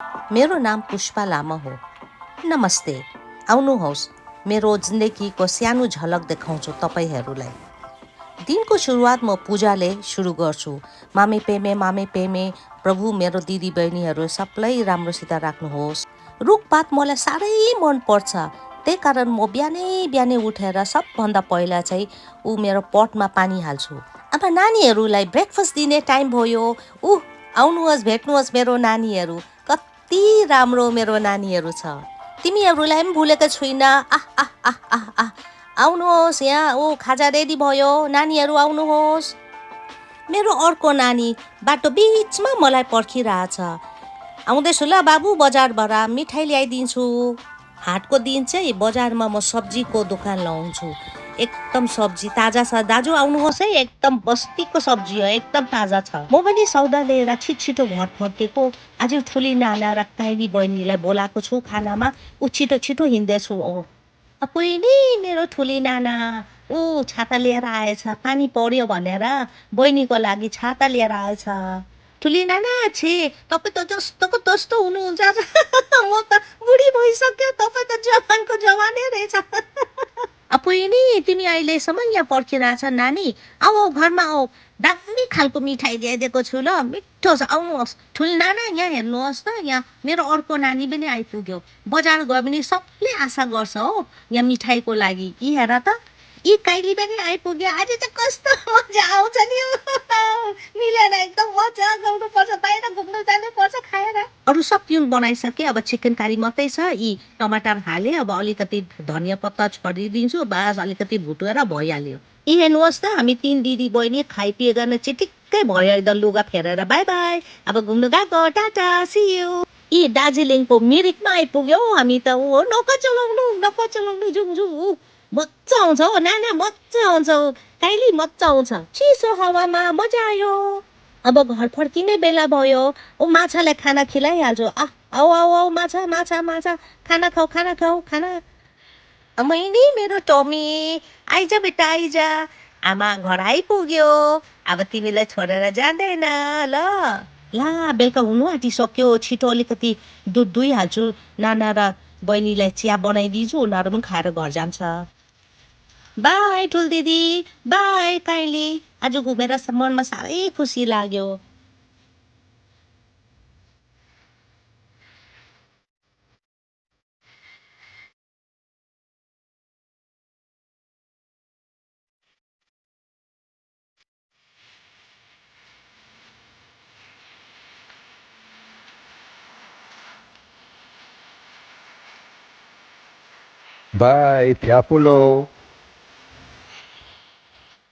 मेरो नाम पुष्पा लामा हो। नमस्ते, आउनुहोस् मेरो जिन्दगीको सानो झलक देखाउँछु तपाईहरूलाई। दिनको सुरुवात म पूजाले सुरु गर्छु। मामे पेमे प्रभु मेरो दिदी बहिनीहरू सबलाई राम्रोसित राख्नुहोस्। रुखपात मलाई साह्रै मन पर्छ, त्यही कारण म बिहानै उठेर सबभन्दा पहिला चाहिँ मेरो पटमा पानी हाल्छु। अब नानीहरूलाई ब्रेकफास्ट दिने टाइम भयो। आउनुहोस्, भेट्नुहोस् मेरो नानीहरू। कति राम्रो मेरो नानीहरू छ। तिमीहरूलाई पनि भुलेको छुइनँ। आउनुहोस् यहाँ। खाजा रेडी भयो, नानीहरू आउनुहोस्। मेरो अर्को नानी बाटो बिचमा मलाई पर्खिरहेछ। आउँदैछु ल बाबु, बजारबाट मिठाई ल्याइदिन्छु। हाटको दिन चाहिँ बजारमा म सब्जीको दोकान लाउँछु। एकदम सब्जी ताजा छ। दाजु आउनुहोस् है, एकदम बस्तीको सब्जी हो, एकदम ताजा छ। म पनि सौदा लिएर छिटो घर फर्केको। आज ठुली नाना र काइली बहिनीलाई बोलाएको छु खानामा। छिटो हिँड्दैछु। बहिनी, मेरो ठुली नाना छाता लिएर आएछ। पानी पर्यो भनेर बहिनीको लागि छाता लिएर आएछ। ठुली नाना तपाईँ त जस्तोको तस्तो हुनुहुन्छ। म त बुढी भइसक्यो, तपाईँ त जवानको जवानै रहेछ। बहिनी, तिमी अहिलेसम्म यहाँ पर्खिरहेछ। नानी आऊ, घरमा आऊ, दामी खालको मिठाई ल्याइदिएको छु ल, मिठो छ, आउनुहोस्। ठुली नाना यहाँ हेर्नुहोस् त, यहाँ मेरो अर्को नानी पनि आइपुग्यो। बजार गयो भने सबले आशा गर्छ हो यहाँ मिठाईको लागि। यी हेर त, यी काइली पनि आइपुग्यो। आज चाहिँ कस्तो मजा आउँछ नि। मिलेर एकदम मजा गर्नुपर्छ, बाहिर घुम्नु जानुपर्छ खाएर। अरू सब पिउन बनाइसके, अब चिकन कारी मात्रै छ। यी टमाटर हाले, अब अलिकति धनियाँ पत्ता छरिदिन्छु, बास अलिकति भुटेर भइहाल्यो। यी हेर्नुहोस् त, हामी 3 दिदी बहिनी खाइपिएन चिटिक्कै भयो एकदम लुगा फेरेर। बाई बाई, अब घुम्नु गएको, टाटा, सी यू। यी दार्जिलिङको मिरिकमा आइपुग्यो हामी त। नौका चलाउनु जाउँ। मजा आउँछ हो नाना, मजा आउँछ। काइली मजा आउँछ, चिसो हावामा मजा आयो। अब घर फर्किने बेला भयो। माछालाई खाना खिलाइहाल्छु। आऊ माछा, खाना खाऊ। मैनी, मेरो टमी, आइज बेटा आइज। आमा घर आइपुग्यो। अब तिमीलाई छोडेर जाँदैन ल। बेलुका हुनु आँटिसक्यो। छिटो अलिकति दुध दुइहाल्छु। नाना र बहिनीलाई चिया बनाइदिन्छु, उनीहरू पनि खाएर घर जान्छ। बाई ठुल दिदी, बाई काइली। आज घुमेर मनमा साह्रै खुसी लाग्यो। Bye, Tiapulo.